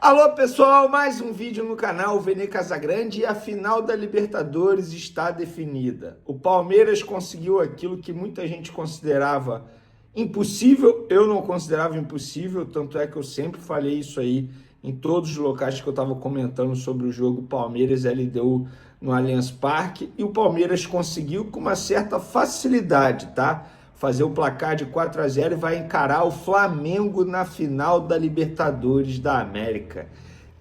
Alô pessoal, mais um vídeo no canal Vene Casagrande e a final da Libertadores está definida. O Palmeiras conseguiu aquilo que muita gente considerava impossível, eu não considerava impossível, tanto é que eu sempre falei isso aí em todos os locais que eu estava comentando sobre o jogo Palmeiras e LDU no Allianz Parque, e o Palmeiras conseguiu com uma certa facilidade, tá? Fazer o placar de 4-0 e vai encarar o Flamengo na final da Libertadores da América.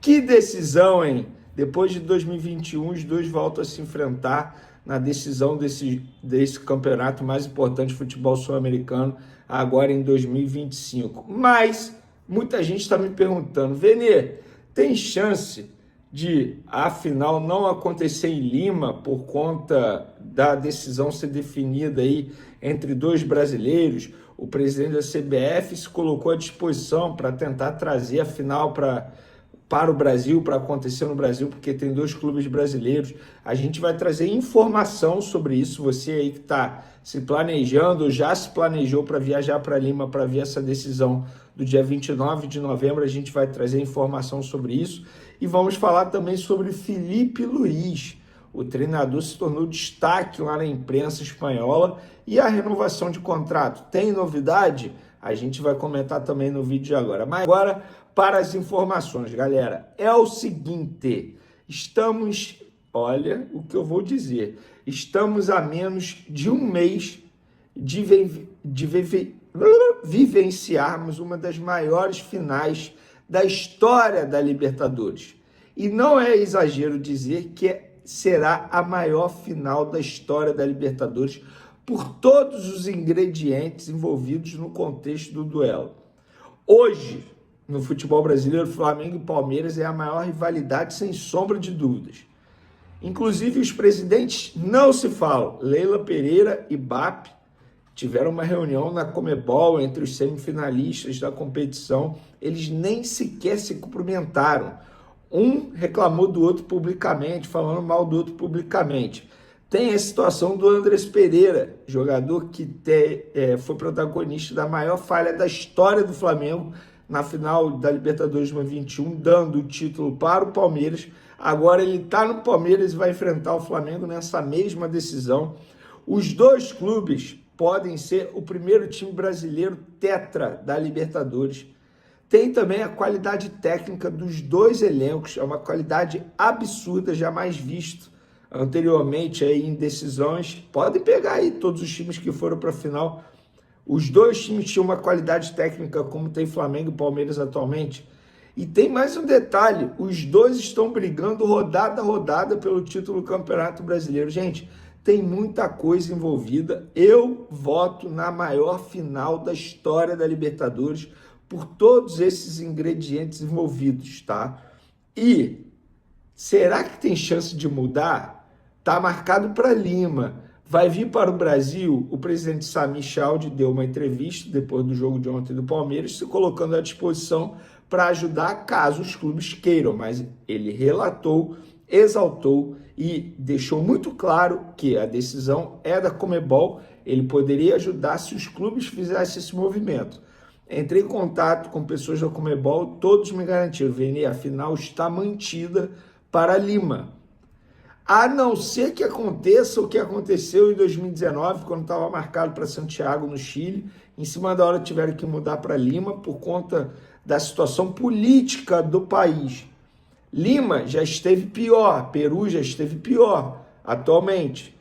Que decisão, hein? Depois de 2021, os dois voltam a se enfrentar na decisão desse campeonato mais importante de futebol sul-americano, agora em 2025. Mas muita gente está me perguntando, Vene, tem chance de a final não acontecer em Lima por conta da decisão ser definida aí entre dois brasileiros? O presidente da CBF se colocou à disposição para tentar trazer a final para o Brasil, para acontecer no Brasil, porque tem dois clubes brasileiros. A gente vai trazer informação sobre isso. Você aí que está se planejando, já se planejou para viajar para Lima para ver essa decisão do dia 29 de novembro, a gente vai trazer informação sobre isso. E vamos falar também sobre Felipe Luís. O treinador se tornou destaque lá na imprensa espanhola e a renovação de contrato. Tem novidade? A gente vai comentar também no vídeo de agora. Mas agora, para as informações, galera, é o seguinte, olha o que eu vou dizer, estamos a menos de um mês de vivenciarmos uma das maiores finais da história da Libertadores. E não é exagero dizer que será a maior final da história da Libertadores por todos os ingredientes envolvidos no contexto do duelo. Hoje, no futebol brasileiro, Flamengo e Palmeiras é a maior rivalidade, sem sombra de dúvidas. Inclusive, os presidentes não se falam. Leila Pereira e BAP tiveram uma reunião na Comebol entre os semifinalistas da competição. Eles nem sequer se cumprimentaram. Um reclamou do outro publicamente, falando mal do outro publicamente. Tem a situação do Andrés Pereira, jogador que foi protagonista da maior falha da história do Flamengo na final da Libertadores 2021, dando o título para o Palmeiras. Agora ele está no Palmeiras e vai enfrentar o Flamengo nessa mesma decisão. Os dois clubes podem ser o primeiro time brasileiro tetra da Libertadores. Tem também a qualidade técnica dos dois elencos, é uma qualidade absurda, jamais visto anteriormente aí em decisões. Podem pegar aí todos os times que foram para a final. Os dois times tinham uma qualidade técnica como tem Flamengo e Palmeiras atualmente. E tem mais um detalhe, os dois estão brigando rodada a rodada pelo título do Campeonato Brasileiro. Gente, tem muita coisa envolvida. Eu voto na maior final da história da Libertadores por todos esses ingredientes envolvidos, tá? E será que tem chance de mudar? Tá marcado para Lima. Vai vir para o Brasil? O presidente Sami Chaldi deu uma entrevista depois do jogo de ontem do Palmeiras, se colocando à disposição para ajudar caso os clubes queiram, mas ele relatou, exaltou e deixou muito claro que a decisão é da Comebol. Ele poderia ajudar se os clubes fizessem esse movimento. Entrei em contato com pessoas da Comebol, todos me garantiram, Vene, a final está mantida para Lima. A não ser que aconteça o que aconteceu em 2019, quando estava marcado para Santiago, no Chile. Em cima da hora tiveram que mudar para Lima por conta da situação política do país. Lima já esteve pior, Peru já esteve pior atualmente.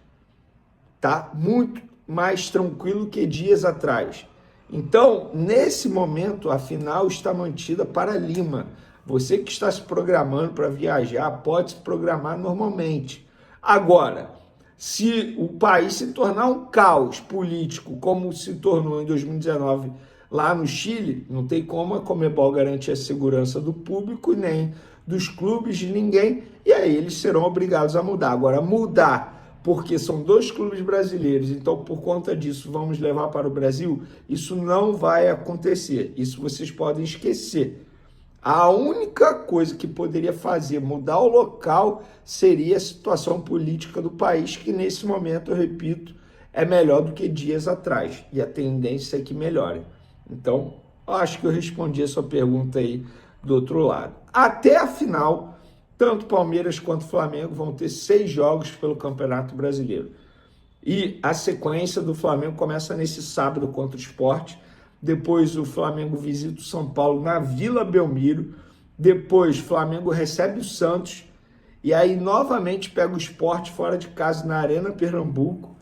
Tá muito mais tranquilo que dias atrás. Então, nesse momento, a final está mantida para Lima. Você que está se programando para viajar, pode se programar normalmente. Agora, se o país se tornar um caos político, como se tornou em 2019 lá no Chile, não tem como a Comebol garantir a segurança do público e nem dos clubes, de ninguém, e aí eles serão obrigados a mudar. Agora, mudar porque são dois clubes brasileiros, então por conta disso vamos levar para o Brasil, isso não vai acontecer, isso vocês podem esquecer. A única coisa que poderia fazer mudar o local seria a situação política do país, que nesse momento, eu repito, é melhor do que dias atrás, e a tendência é que melhore. Então, acho que eu respondi a sua pergunta aí do outro lado. Até a final, tanto Palmeiras quanto Flamengo vão ter 6 jogos pelo Campeonato Brasileiro. E a sequência do Flamengo começa nesse sábado contra o Sport. Depois o Flamengo visita o São Paulo na Vila Belmiro. Depois o Flamengo recebe o Santos. E aí novamente pega o Sport fora de casa na Arena Pernambuco.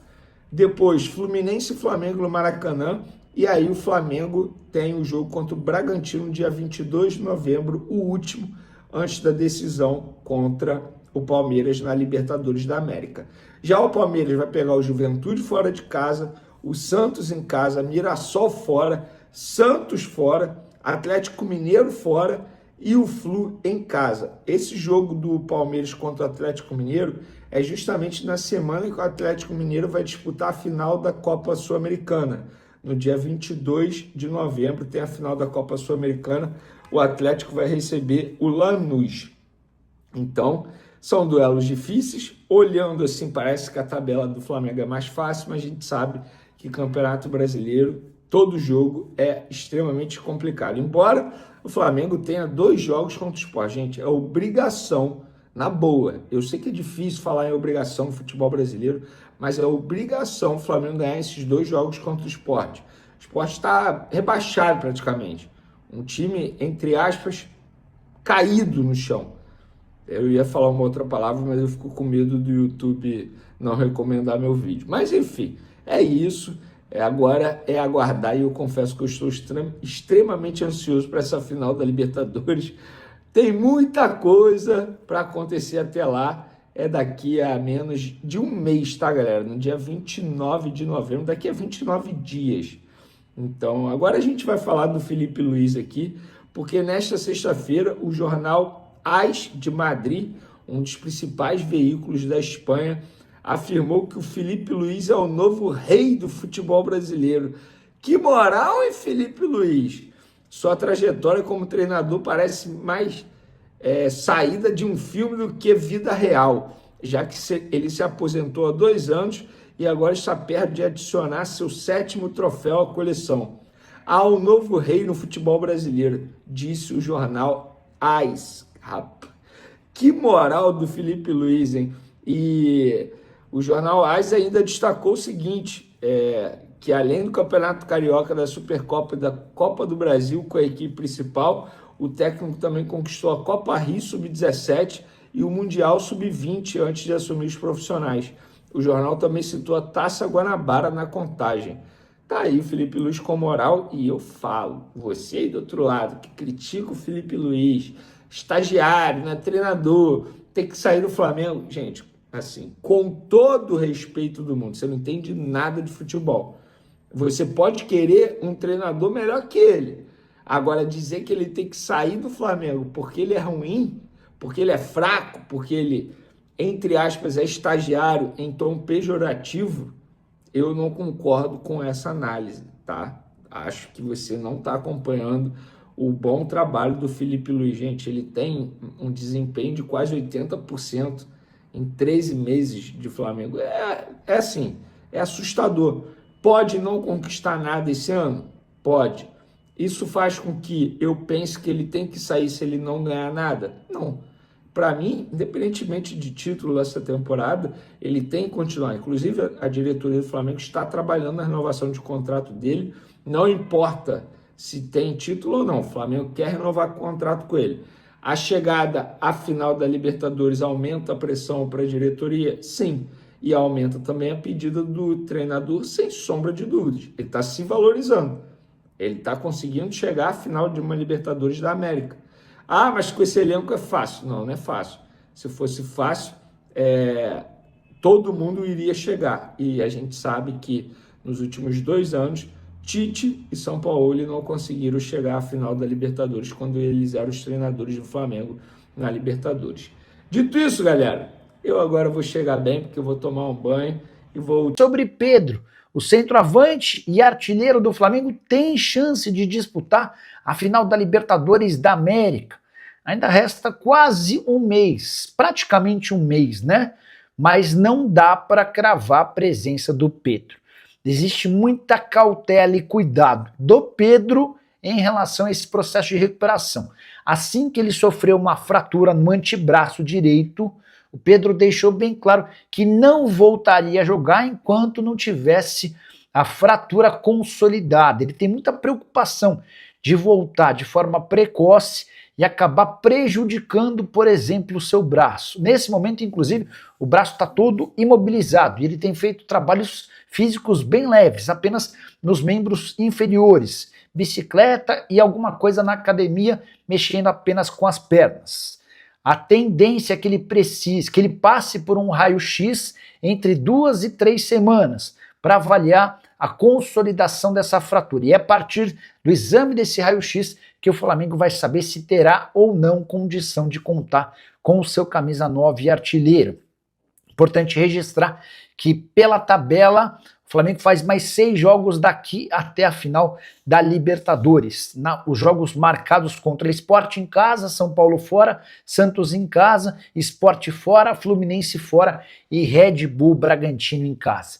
Depois Fluminense e Flamengo no Maracanã. E aí o Flamengo tem o jogo contra o Bragantino dia 22 de novembro, o último, antes da decisão contra o Palmeiras na Libertadores da América. Já o Palmeiras vai pegar o Juventude fora de casa, o Santos em casa, Mirassol fora, Santos fora, Atlético Mineiro fora e o Flu em casa. Esse jogo do Palmeiras contra o Atlético Mineiro é justamente na semana que o Atlético Mineiro vai disputar a final da Copa Sul-Americana. No dia 22 de novembro tem a final da Copa Sul-Americana, o Atlético vai receber o Lanús. Então, são duelos difíceis. Olhando assim, parece que a tabela do Flamengo é mais fácil, mas a gente sabe que Campeonato Brasileiro, todo jogo é extremamente complicado. Embora o Flamengo tenha 2 jogos contra o Sport, gente, é obrigação, na boa. Eu sei que é difícil falar em obrigação no futebol brasileiro, mas é obrigação o Flamengo ganhar esses 2 jogos contra o Sport. O Sport está rebaixado praticamente. Um time, entre aspas, caído no chão. Eu ia falar uma outra palavra, mas eu fico com medo do YouTube não recomendar meu vídeo. Mas enfim, é isso. Agora é aguardar e eu confesso que eu estou extremamente ansioso para essa final da Libertadores. Tem muita coisa para acontecer até lá. É daqui a menos de um mês, tá, galera? No dia 29 de novembro, daqui a 29 dias. Então, agora a gente vai falar do Filipe Luís aqui, porque nesta sexta-feira o jornal AS de Madrid, um dos principais veículos da Espanha, afirmou que o Filipe Luís é o novo rei do futebol brasileiro. Que moral, hein, Filipe Luís? Sua trajetória como treinador parece mais saída de um filme do que vida real, já que ele se aposentou há 2 anos e agora está perto de adicionar seu 7º troféu à coleção. Há um novo rei no futebol brasileiro, disse o jornal AS. Que moral do Filipe Luís, hein? E o jornal AS ainda destacou o seguinte, que além do Campeonato Carioca, da Supercopa e da Copa do Brasil com a equipe principal, o técnico também conquistou a Copa Rio Sub-17 e o Mundial Sub-20 antes de assumir os profissionais. O jornal também citou a Taça Guanabara na contagem. Tá aí o Filipe Luís com moral e eu falo, você aí do outro lado que critica o Filipe Luís, estagiário, né, treinador, tem que sair do Flamengo. Gente, assim, com todo o respeito do mundo, você não entende nada de futebol. Você pode querer um treinador melhor que ele. Agora, dizer que ele tem que sair do Flamengo porque ele é ruim, porque ele é fraco, porque ele, entre aspas, é estagiário em tom pejorativo, eu não concordo com essa análise, tá? Acho que você não está acompanhando o bom trabalho do Filipe Luís. Gente, ele tem um desempenho de quase 80% em 13 meses de Flamengo. É assim, é assustador. Pode não conquistar nada esse ano? Pode. Isso faz com que eu pense que ele tem que sair se ele não ganhar nada? Não. Para mim, independentemente de título dessa temporada, ele tem que continuar. Inclusive, a diretoria do Flamengo está trabalhando na renovação de contrato dele. Não importa se tem título ou não, o Flamengo quer renovar o contrato com ele. A chegada à final da Libertadores aumenta a pressão para a diretoria? Sim. E aumenta também a pedida do treinador, sem sombra de dúvidas. Ele está se valorizando. Ele está conseguindo chegar à final de uma Libertadores da América. Ah, mas com esse elenco é fácil. Não, não é fácil. Se fosse fácil, todo mundo iria chegar. E a gente sabe que nos últimos 2 anos, Tite e São Paulo não conseguiram chegar à final da Libertadores quando eles eram os treinadores do Flamengo na Libertadores. Dito isso, galera, eu agora vou chegar bem porque eu vou tomar um banho e vou... Sobre Pedro, o centroavante e artilheiro do Flamengo tem chance de disputar a final da Libertadores da América. Ainda resta quase um mês, praticamente um mês, né? Mas não dá para cravar a presença do Pedro. Existe muita cautela e cuidado do Pedro em relação a esse processo de recuperação. Assim que ele sofreu uma fratura no antebraço direito, o Pedro deixou bem claro que não voltaria a jogar enquanto não tivesse a fratura consolidada. Ele tem muita preocupação de voltar de forma precoce e acabar prejudicando, por exemplo, o seu braço. Nesse momento, inclusive, o braço está todo imobilizado e ele tem feito trabalhos físicos bem leves, apenas nos membros inferiores, bicicleta e alguma coisa na academia, mexendo apenas com as pernas. A tendência é que ele precise, que ele passe por um raio-x entre 2 e 3 semanas para avaliar a consolidação dessa fratura. E é a partir do exame desse raio-x que o Flamengo vai saber se terá ou não condição de contar com o seu camisa 9 e artilheiro. Importante registrar que pela tabela o Flamengo faz mais 6 jogos daqui até a final da Libertadores. Os jogos marcados contra Sport em casa, São Paulo fora, Santos em casa, Sport fora, Fluminense fora e Red Bull Bragantino em casa.